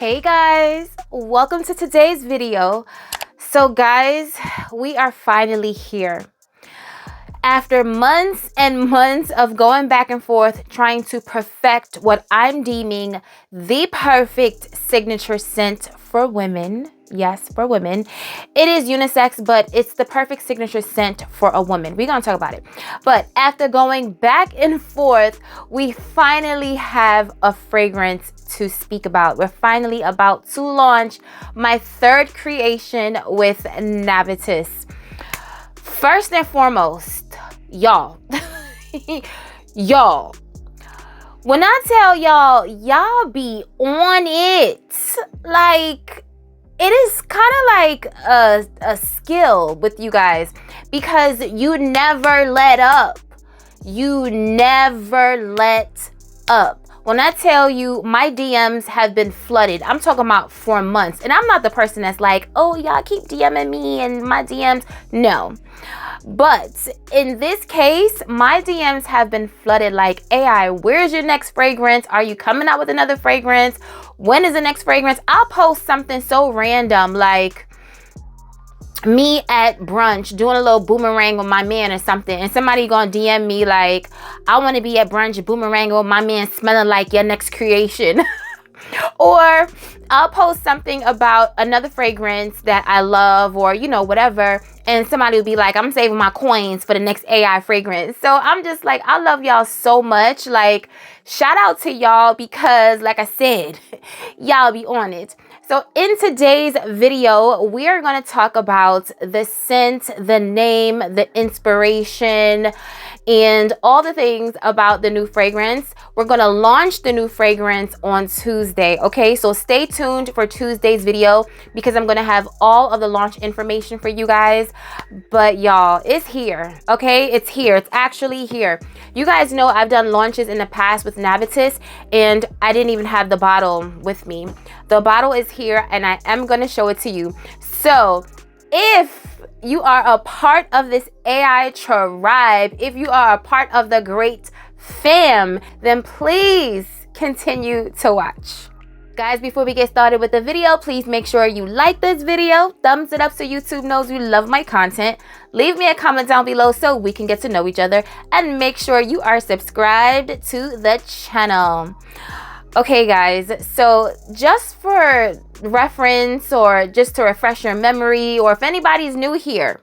Hey guys, welcome to today's video. So guys, we are finally here. After months and months of going back and forth trying to perfect what I'm deeming the perfect signature scent for women. Yes, for women. It is unisex, but it's the perfect signature scent for a woman. We're going to talk about it. But after going back and forth, we finally have a fragrance to speak about. We're finally about to launch my third creation with Navitus. First and foremost, y'all, when I tell y'all be on it. Like, it is kind of like a skill with you guys because you never let up. You never let up. When I tell you my DMs have been flooded, I'm talking about for months. And I'm not the person that's like, oh, y'all keep DMing me and my DMs. No. But in this case, my DMs have been flooded like, AI, where's your next fragrance? Are you coming out with another fragrance? When is the next fragrance? I'll post something so random like me at brunch doing a little boomerang with my man or something, and somebody gonna DM me like, I want to be at brunch boomerang with my man smelling like your next creation. Or I'll post something about another fragrance that I love, or whatever, and somebody will be like, I'm saving my coins for the next AI fragrance. So I'm just like, I love y'all so much. Like, shout out to y'all because, like I said, y'all be on it. So in today's video, we are going to talk about the scent, the name, the inspiration, and all the things about the new fragrance. We're going to launch the new fragrance on Tuesday. Okay, so stay tuned for Tuesday's video because I'm going to have all of the launch information for you guys. But y'all, it's here. Okay, it's here. It's actually here. You guys know I've done launches in the past with Navitus and I didn't even have the bottle with me. The bottle is here and I am going to show it to you. So if you are a part of this AI tribe, if you are a part of the great fam, then please continue to watch. Guys, before we get started with the video, please make sure you like this video, thumbs it up so YouTube knows you love my content. Leave me a comment down below so we can get to know each other, and make sure you are subscribed to the channel. Okay guys, so just for reference or just to refresh your memory, or if anybody's new here,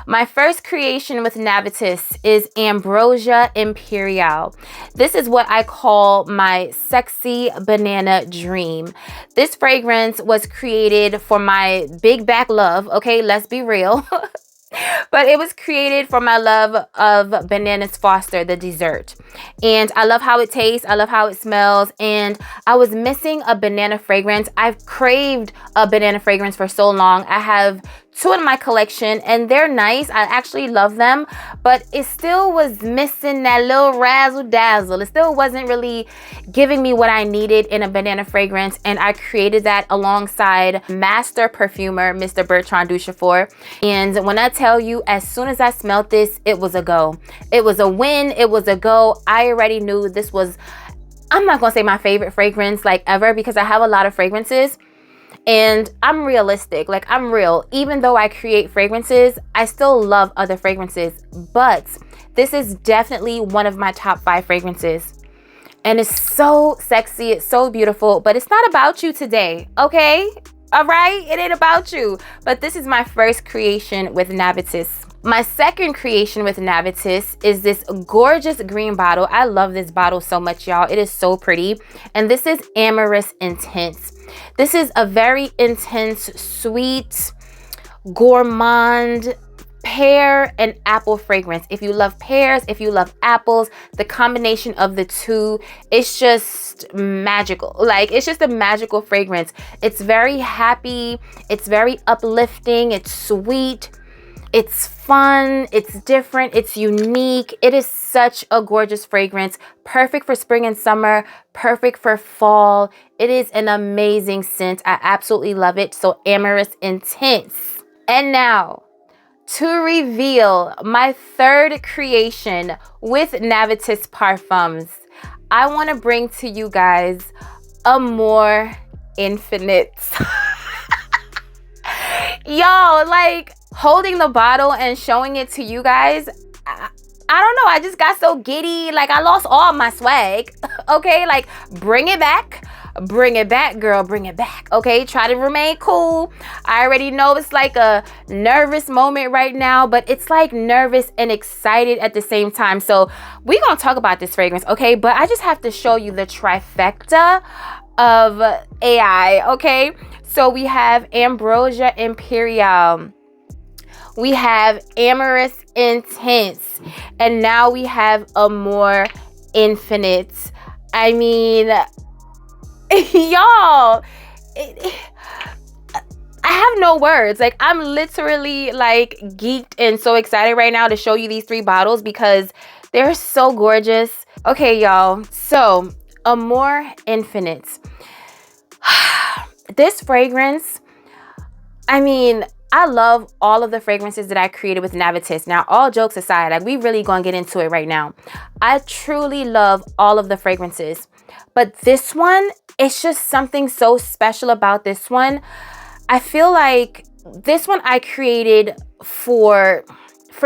my first creation with Navitus is Ambrosia Imperial. This is what I call my sexy banana dream. This fragrance was created for my big back love. Okay, let's be real. But it was created for my love of Bananas Foster, the dessert. And I love how it tastes. I love how it smells. And I was missing a banana fragrance. I've craved a banana fragrance for so long. I have 2 in my collection and they're nice. I actually love them, but it still was missing that little razzle dazzle. It still wasn't really giving me what I needed in a banana fragrance, and I created that alongside master perfumer Mr. Bertrand Duchefort. And when I tell you, as soon as I smelled this, it was a go. It was a win. It was a go. I already knew this was, I'm not gonna say my favorite fragrance like ever, because I have a lot of fragrances. And I'm realistic, like I'm real. Even though I create fragrances, I still love other fragrances. But this is definitely one of my top 5 fragrances. And it's so sexy, it's so beautiful, but it's not about you today, okay? All right, it ain't about you. But this is my first creation with Navitus. My second creation with Navitus is this gorgeous green bottle. I love this bottle so much, y'all. It is so pretty. And this is Amorous Intense. This is a very intense, sweet, gourmand pear and apple fragrance. If you love pears, if you love apples, the combination of the two, it's just magical. Like, it's just a magical fragrance. It's very happy. It's very uplifting. It's sweet. It's fun, it's different, it's unique. It is such a gorgeous fragrance. Perfect for spring and summer, perfect for fall. It is an amazing scent. I absolutely love it. So Amorous Intense. And now, to reveal my third creation with Navitus Parfums, I want to bring to you guys Amour Infinite. Yo, like holding the bottle and showing it to you guys, I don't know, I just got so giddy, like I lost all my swag. Okay, like bring it back, girl, bring it back. Okay, try to remain cool. I already know it's like a nervous moment right now, but it's like nervous and excited at the same time. So we're gonna talk about this fragrance, okay? But I just have to show you the trifecta of AI, okay? So we have Ambrosia Imperial, we have Amorous Intense, and now we have Amour Infinite. I mean, y'all, I have no words. Like, I'm literally like geeked and so excited right now to show you these 3 bottles because they're so gorgeous. Okay, y'all, so Amour Infinite. This fragrance, I mean, I love all of the fragrances that I created with Navitus. Now, all jokes aside, like we really gonna get into it right now. I truly love all of the fragrances, but this one, it's just something so special about this one. I feel like this one I created for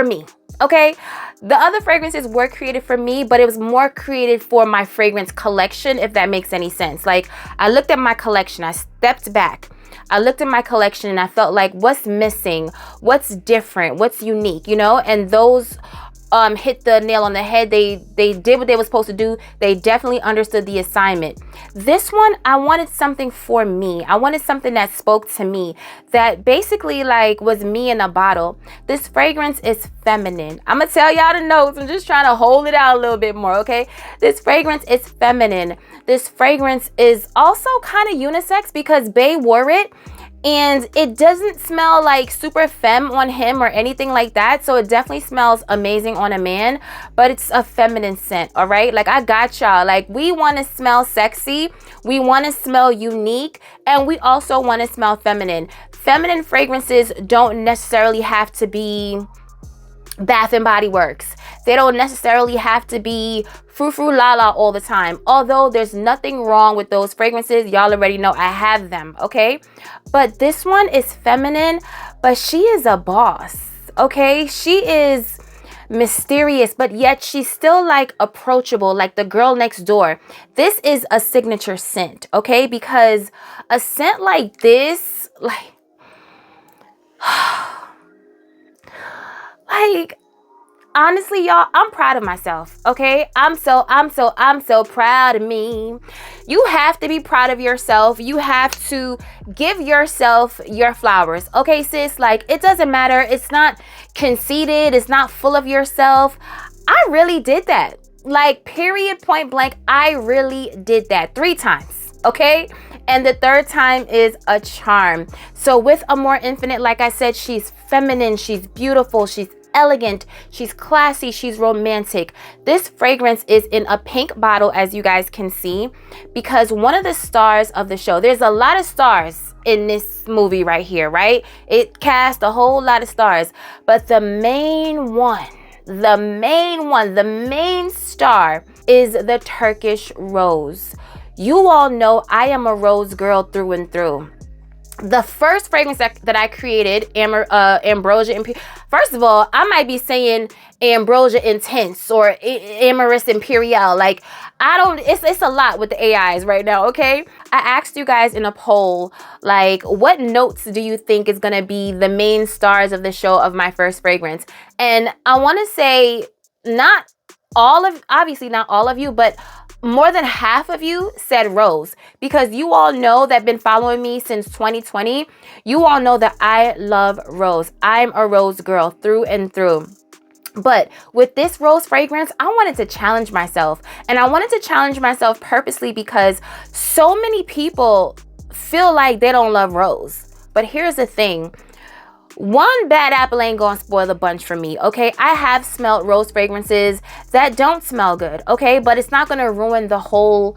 me, okay? The other fragrances were created for me, but it was more created for my fragrance collection, if that makes any sense. Like, I looked at my collection, I stepped back, I looked at my collection and I felt like, what's missing? What's different? What's unique, you know? And those hit the nail on the head. They did what they were supposed to do. They definitely understood the assignment. This one, I wanted something for me. I wanted something that spoke to me, that basically like was me in a bottle. This fragrance is feminine. I'm gonna tell y'all the notes. I'm just trying to hold it out a little bit more, okay? This fragrance is feminine. This fragrance is also kind of unisex because Bae wore it. And it doesn't smell like super femme on him or anything like that. So it definitely smells amazing on a man, but it's a feminine scent, all right? Like, I got y'all. Like, we want to smell sexy. We want to smell unique. And we also want to smell feminine. Feminine fragrances don't necessarily have to be Bath and Body Works. They don't necessarily have to be frou-frou la-la all the time. Although there's nothing wrong with those fragrances. Y'all already know I have them, okay? But this one is feminine, but she is a boss, okay? She is mysterious, but yet she's still like approachable, like the girl next door. This is a signature scent, okay? Because a scent like this, like honestly, y'all, I'm proud of myself, okay? I'm so proud of me. You have to be proud of yourself. You have to give yourself your flowers, okay, sis? Like, it doesn't matter. It's not conceited. It's not full of yourself. I really did that. Like, period, point blank, I really did that 3 times, okay? And the 3rd time is a charm. So with Amour Infinite, like I said, she's feminine, she's beautiful, she's elegant, she's classy, she's romantic. This fragrance is in a pink bottle, as you guys can see, because one of the stars of the show, there's a lot of stars in this movie right here, right? It cast a whole lot of stars, but the main star is the Turkish rose. You all know I am a rose girl through and through. The first fragrance that I created, Ambrosia Imperial. First of all, I might be saying Ambrosia Intense or Amorous Imperial. Like, it's a lot with the AIs right now, okay? I asked you guys in a poll, like, what notes do you think is gonna be the main stars of the show of my first fragrance? And I wanna say, obviously not all of you, but more than half of you said rose, because you all know that been following me since 2020. You all know that I love rose. I'm a rose girl through and through. But with this rose fragrance, I wanted to challenge myself. And I wanted to challenge myself purposely because so many people feel like they don't love rose. But here's the thing. One bad apple ain't gonna spoil the bunch for me, okay? I have smelled rose fragrances that don't smell good, okay? But it's not gonna ruin the whole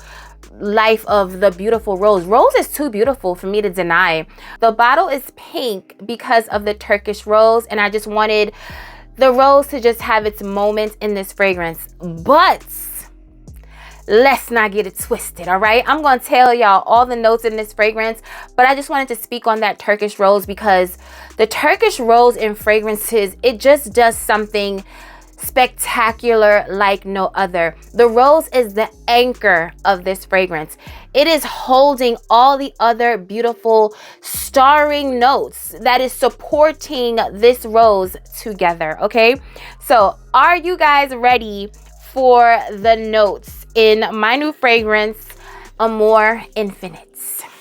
life of the beautiful rose. Rose is too beautiful for me to deny. The bottle is pink because of the Turkish rose, and I just wanted the rose to just have its moment in this fragrance. But let's not get it twisted, all right? I'm going to tell y'all all the notes in this fragrance, but I just wanted to speak on that Turkish rose because the Turkish rose in fragrances, it just does something spectacular like no other. The rose is the anchor of this fragrance. It is holding all the other beautiful starring notes that is supporting this rose together, okay? So are you guys ready for the notes in my new fragrance, Amour Infinite?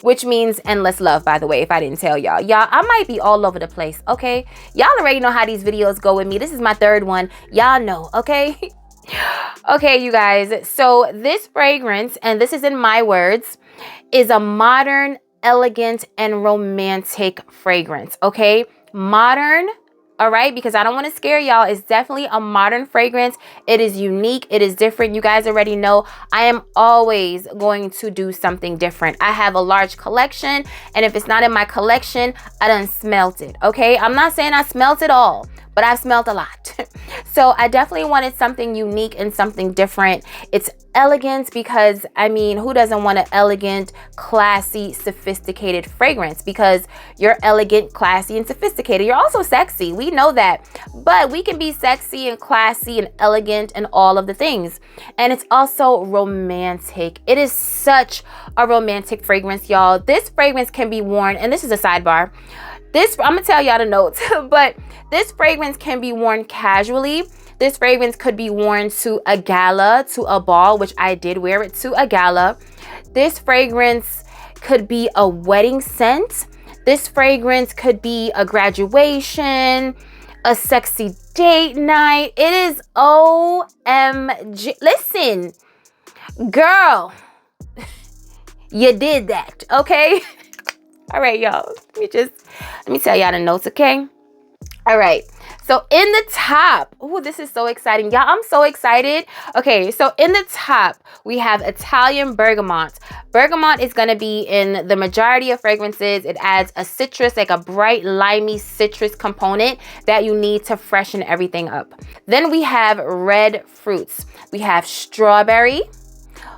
Which means endless love, by the way, if I didn't tell y'all. Y'all, I might be all over the place, okay? Y'all already know how these videos go with me. This is my third one. Y'all know, okay? Okay, you guys. So this fragrance, and this is in my words, is a modern, elegant, and romantic fragrance, okay? Modern, all right, because I don't want to scare y'all. It's definitely a modern fragrance. It is unique. It is different. You guys already know I am always going to do something different. I have a large collection, and if it's not in my collection, I done smelt it, okay? I'm not saying I smelt it all, but I've smelt a lot. So I definitely wanted something unique and something different. It's elegant because, I mean, who doesn't want an elegant, classy, sophisticated fragrance? Because you're elegant, classy, and sophisticated. You're also sexy. We know that. But we can be sexy and classy and elegant and all of the things. And it's also romantic. It is such a romantic fragrance, y'all. This fragrance can be worn, and this is a sidebar. I'm gonna tell y'all the notes, but this fragrance can be worn casually. This fragrance could be worn to a gala, to a ball, which I did wear it to a gala. This fragrance could be a wedding scent. This fragrance could be a graduation, a sexy date night. It is OMG. Listen, girl, you did that, okay? All right, y'all. Let me tell y'all the notes, okay? All right. So in the top, oh, this is so exciting. Y'all, I'm so excited. Okay, so in the top, we have Italian bergamot. Bergamot is going to be in the majority of fragrances. It adds a citrus, like a bright, limey citrus component that you need to freshen everything up. Then we have red fruits. We have strawberry.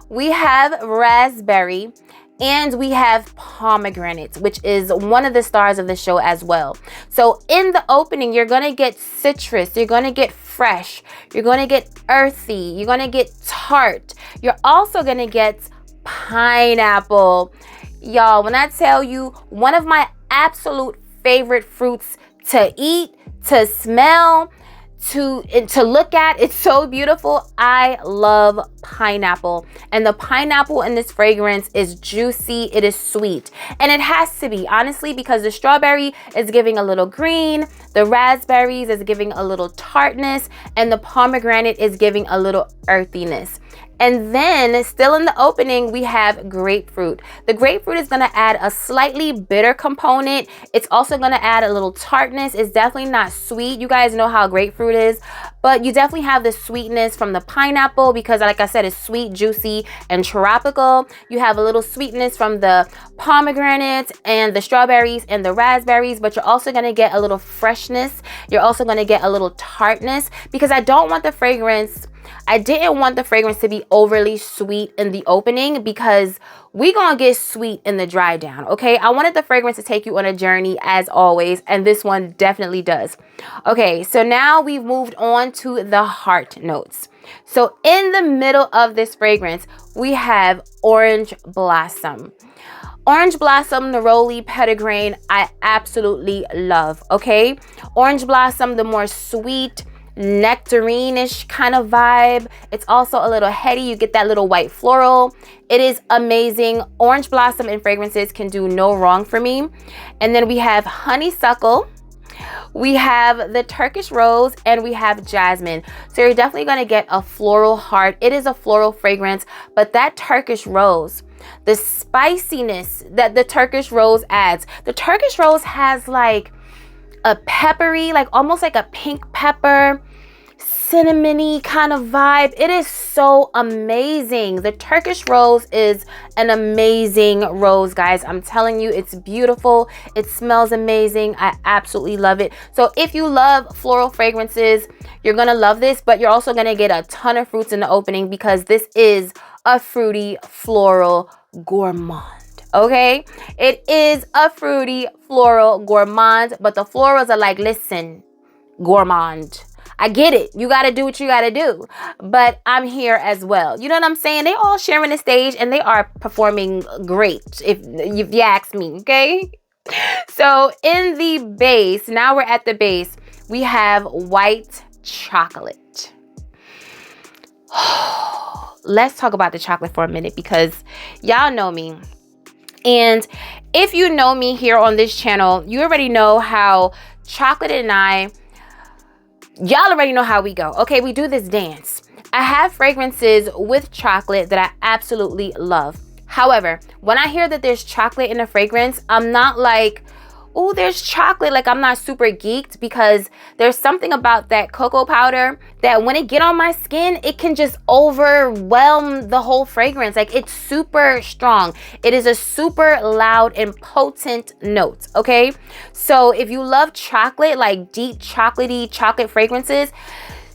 We have raspberry. And we have pomegranate, which is one of the stars of the show as well. So in the opening, you're going to get citrus. You're going to get fresh. You're going to get earthy. You're going to get tart. You're also going to get pineapple. Y'all, when I tell you, one of my absolute favorite fruits to eat, to smell, to look at, it's so beautiful. I love pineapple, and the pineapple in this fragrance is juicy. It is sweet, and it has to be, honestly, because the strawberry is giving a little green, the raspberries is giving a little tartness, and the pomegranate is giving a little earthiness. And then still in the opening, we have grapefruit. The grapefruit is going to add a slightly bitter component. It's also going to add a little tartness. It's definitely not sweet. You guys know how grapefruit is, but you definitely have the sweetness from the pineapple because, like I said, it's sweet, juicy, and tropical. You have a little sweetness from the pomegranate and the strawberries and the raspberries, but you're also going to get a little freshness. You're also going to get a little tartness because I didn't want the fragrance to be overly sweet in the opening because we gonna get sweet in the dry down, okay? I wanted the fragrance to take you on a journey as always, and this one definitely does. Okay, so now we've moved on to the heart notes. So in the middle of this fragrance, we have orange blossom. Orange blossom, neroli, petitgrain, I absolutely love, okay? Orange blossom, the more sweet, nectarine-ish kind of vibe. It's also a little heady. You get that little white floral. It is amazing. Orange blossom in fragrances can do no wrong for me. And then we have honeysuckle. We have the Turkish rose, and we have jasmine. So you're definitely going to get a floral heart. It is a floral fragrance, but that Turkish rose, the spiciness that the Turkish rose adds. The Turkish rose has like a peppery, like almost like a pink pepper, cinnamony kind of vibe. It is so amazing. The Turkish rose is an amazing rose, guys. I'm telling you, it's beautiful. It smells amazing. I absolutely love it. So if you love floral fragrances, you're gonna love this, but you're also gonna get a ton of fruits in the opening because this is a fruity floral gourmand. Okay, it is a fruity floral gourmand, but the florals are like, listen, gourmand, I get it, you got to do what you got to do, but I'm here as well. You know what I'm saying? They all sharing the stage and they are performing great, if you ask me. Okay, so in the base, now we're at the base, we have white chocolate. Let's talk about the chocolate for a minute, because y'all know me. And if you know me here on this channel, you already know how chocolate and y'all already know how we go. Okay, we do this dance. I have fragrances with chocolate that I absolutely love. However, when I hear that there's chocolate in a fragrance, I'm not like, oh, there's chocolate. Like, I'm not super geeked, because there's something about that cocoa powder that when it get on my skin, it can just overwhelm the whole fragrance. Like, it's super strong. It is a super loud and potent note, okay? So if you love chocolate, like deep chocolatey chocolate fragrances,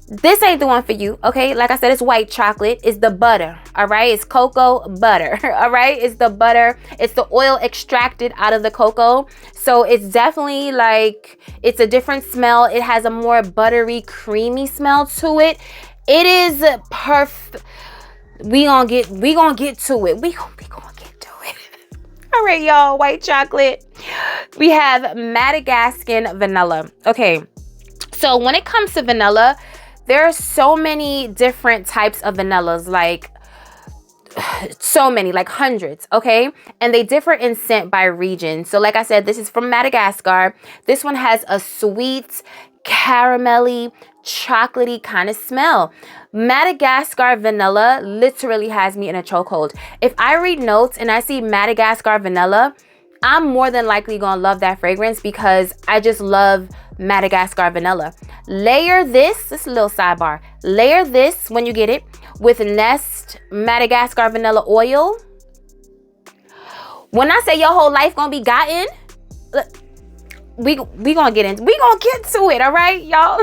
this ain't the one for you, okay? Like I said, it's white chocolate. It's the butter, all right? It's cocoa butter, all right? It's the butter. It's the oil extracted out of the cocoa. So it's definitely like, it's a different smell. It has a more buttery, creamy smell to it. It is perfect. We gonna get to it. We gonna get to it. All right, y'all, white chocolate. We have Madagascan vanilla. Okay, so when it comes to vanilla, there are so many different types of vanillas, like so many, like hundreds, okay? And they differ in scent by region. So like I said, this is from Madagascar. This one has a sweet, caramelly, chocolatey kind of smell. Madagascar vanilla literally has me in a chokehold. If I read notes and I see Madagascar vanilla, I'm more than likely gonna love that fragrance, because I just love Madagascar vanilla. Layer this is a little sidebar. Layer this when you get it with Nest Madagascar vanilla oil. When I say your whole life gonna be gotten, we gonna get into, we gonna get to it, all right, y'all?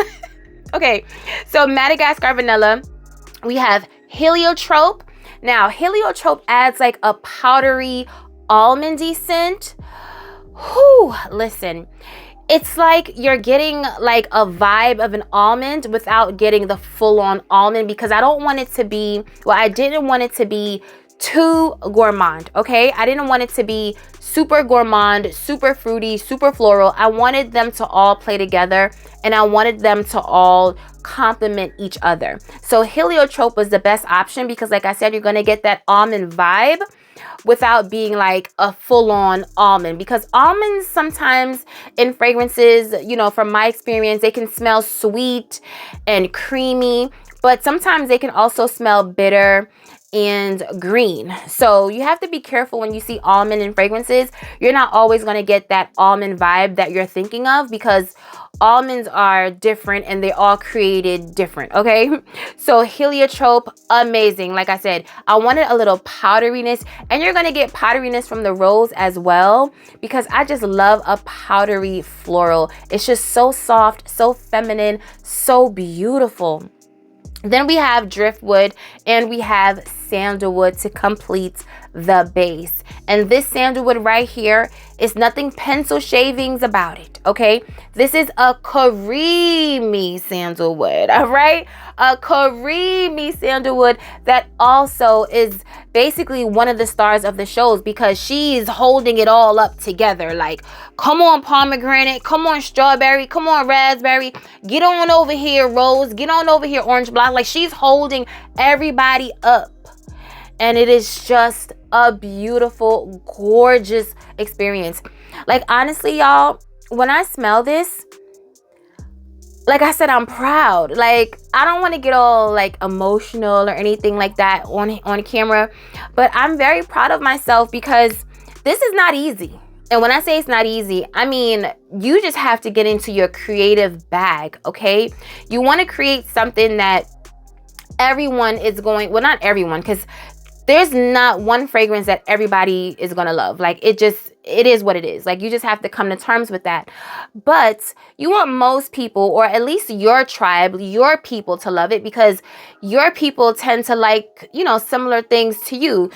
Okay, so Madagascar vanilla, we have heliotrope. Now, heliotrope adds like a powdery, almondy scent. Whew, listen, it's like you're getting like a vibe of an almond without getting the full-on almond, because I don't want it to be, well, I didn't want it to be too gourmand, okay? I didn't want it to be super gourmand, super fruity, super floral. I wanted them to all play together, and I wanted them to all complement each other. So heliotrope was the best option, because like I said, you're gonna get that almond vibe without being like a full-on almond, because almonds sometimes in fragrances, you know, from my experience, they can smell sweet and creamy, but sometimes they can also smell bitter and green. So you have to be careful when you see almond in fragrances. You're not always going to get that almond vibe that you're thinking of, because almonds are different and they're all created different, okay? So heliotrope, amazing. Like I said, I wanted a little powderiness, and you're going to get powderiness from the rose as well, because I just love a powdery floral. It's just so soft, so feminine, so beautiful. Then we have driftwood and we have sandalwood to complete the base. And this sandalwood right here is nothing pencil shavings about it, okay? This is a creamy sandalwood, all right? A creamy sandalwood that also is basically one of the stars of the shows, because she's holding it all up together. Like, come on, pomegranate, come on, strawberry, come on, raspberry, get on over here, rose, get on over here, orange block. Like, she's holding everybody up. And it is just a beautiful, gorgeous experience. Like, honestly, y'all, when I smell this, like I said, I'm proud. Like, I don't want to get all like emotional or anything like that on camera, but I'm very proud of myself, because this is not easy. And when I say it's not easy, I mean, you just have to get into your creative bag, okay? You want to create something that everyone is going, well, not everyone, because there's not one fragrance that everybody is gonna love. Like, it is what it is. Like, you just have to come to terms with that. But you want most people, or at least your tribe, your people, to love it, because your people tend to like, you know, similar things to you.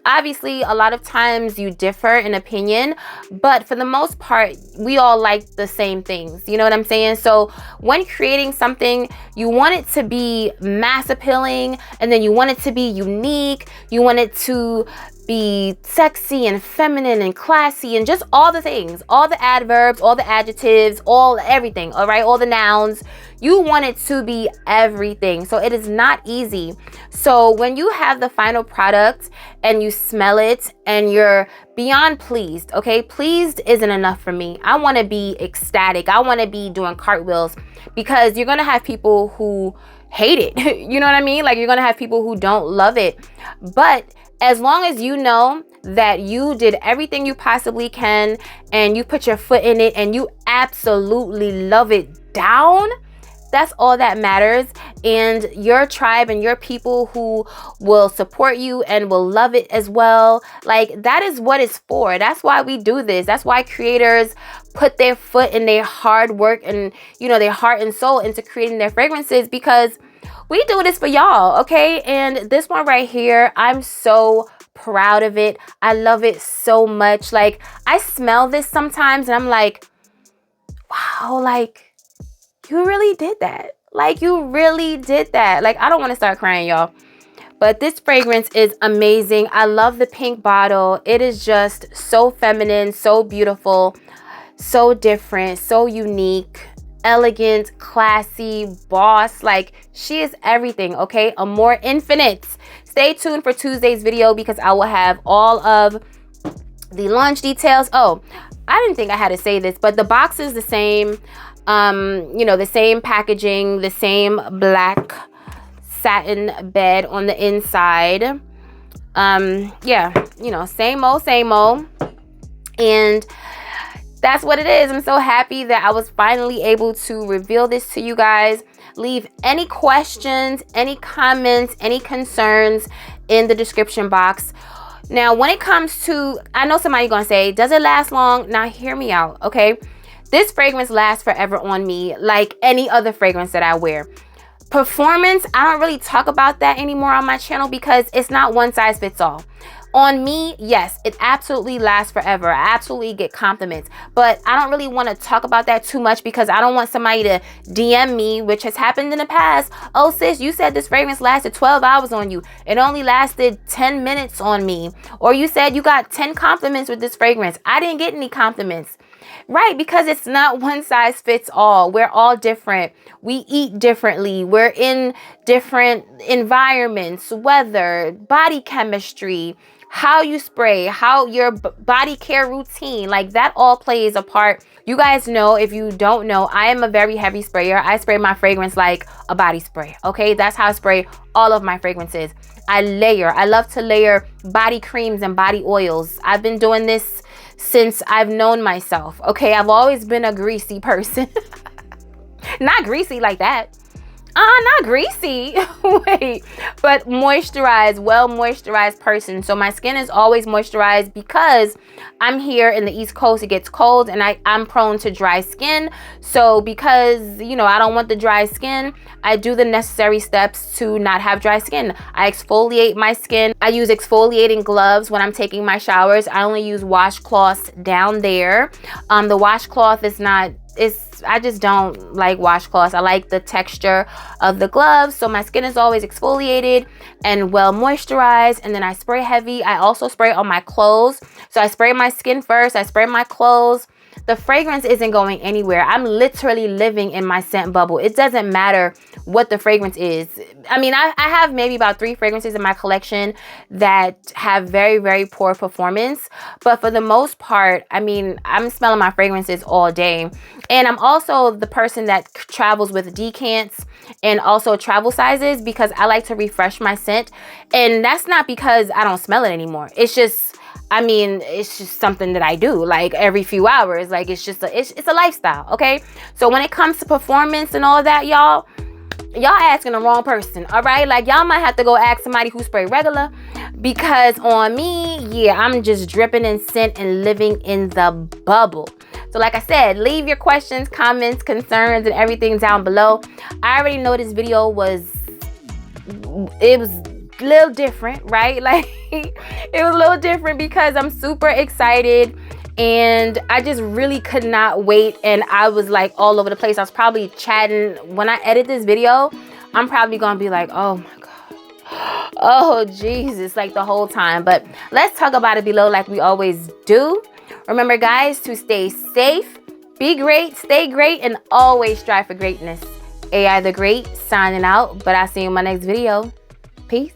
Obviously, a lot of times you differ in opinion, but for the most part, we all like the same things. You know what I'm saying? So when creating something, you want it to be mass appealing, and then you want it to be unique. You want it to be sexy and feminine and classy and just all the things, all the adverbs, all the adjectives, everything, all right? All the nouns. You want it to be everything. So it is not easy. So when you have the final product and you smell it and you're beyond pleased, okay? Pleased isn't enough for me. I want to be ecstatic. I want to be doing cartwheels, because you're going to have people who hate it. You know what I mean? Like, you're going to have people who don't love it. But as long as you know that you did everything you possibly can and you put your foot in it and you absolutely love it down, that's all that matters. And your tribe and your people who will support you and will love it as well, like, that is what it's for. That's why we do this. That's why creators put their foot in their hard work and, you know, their heart and soul into creating their fragrances, because we do this for y'all, okay? And this one right here, I'm so proud of it. I love it so much. Like, I smell this sometimes and I'm like, wow, like, you really did that. Like, you really did that. Like, I don't want to start crying, y'all. But this fragrance is amazing. I love the pink bottle. It is just so feminine, so beautiful, so different, so unique, elegant, classy, boss. Like, she is everything, okay? Amour Infinite. Stay tuned for Tuesday's video, because I will have all of the launch details. Oh, I didn't think I had to say this, but the box is the same. You know, the same packaging, the same black satin bed on the inside. Yeah, you know, same old. And that's what it is. I'm so happy that I was finally able to reveal this to you guys. Leave any questions, any comments, any concerns in the description box. Now, when it comes to, I know somebody's gonna say, does it last long? Now, hear me out, okay? This fragrance lasts forever on me, like any other fragrance that I wear. Performance, I don't really talk about that anymore on my channel, because it's not one size fits all. On me, yes, it absolutely lasts forever. I absolutely get compliments, but I don't really want to talk about that too much, because I don't want somebody to DM me, which has happened in the past. Oh, sis, you said this fragrance lasted 12 hours on you. It only lasted 10 minutes on me. Or you said you got 10 compliments with this fragrance. I didn't get any compliments. Right, because it's not one size fits all. We're all different. We eat differently. We're in different environments, weather, body chemistry, how you spray, how your body care routine, like that all plays a part. You guys know, if you don't know, I am a very heavy sprayer. I spray my fragrance like a body spray, okay? That's how I spray all of my fragrances. I layer. I love to layer body creams and body oils. I've been doing this since I've known myself, okay? I've always been a greasy person. Not greasy like that. Not greasy. Wait, but moisturized, well moisturized person. So my skin is always moisturized, because I'm here in the East Coast. It gets cold and I'm prone to dry skin. So because, you know, I don't want the dry skin, I do the necessary steps to not have dry skin. I exfoliate my skin. I use exfoliating gloves when I'm taking my showers. I only use washcloths down there. The washcloth is not, I just don't like washcloths. I like the texture of the gloves. So my skin is always exfoliated and well moisturized. And then I spray heavy. I also spray on my clothes. So I spray my skin first. I spray my clothes. The fragrance isn't going anywhere. I'm literally living in my scent bubble. It doesn't matter what the fragrance is. I mean, I have maybe about 3 fragrances in my collection that have very, very poor performance. But for the most part, I mean, I'm smelling my fragrances all day. And I'm also the person that travels with decants and also travel sizes, because I like to refresh my scent. And that's not because I don't smell it anymore. It's just, I mean, it's just something that I do like every few hours. Like, it's just it's a lifestyle, okay? So when it comes to performance and all that, y'all, y'all asking the wrong person, all right? Like, y'all might have to go ask somebody who spray regular, because on me, yeah, I'm just dripping in scent and living in the bubble. So like I said, leave your questions, comments, concerns, and everything down below. I already know this video was a little different, right? Like, it was a little different because I'm super excited and I just really could not wait, and I was like all over the place. I was probably chatting when I edit this video. I'm probably gonna be like, oh my god, oh Jesus, like the whole time. But let's talk about it below like we always do. Remember guys, to stay safe, be great, stay great, and always strive for greatness. AI the Great signing out, but I'll see you in my next video. Peace.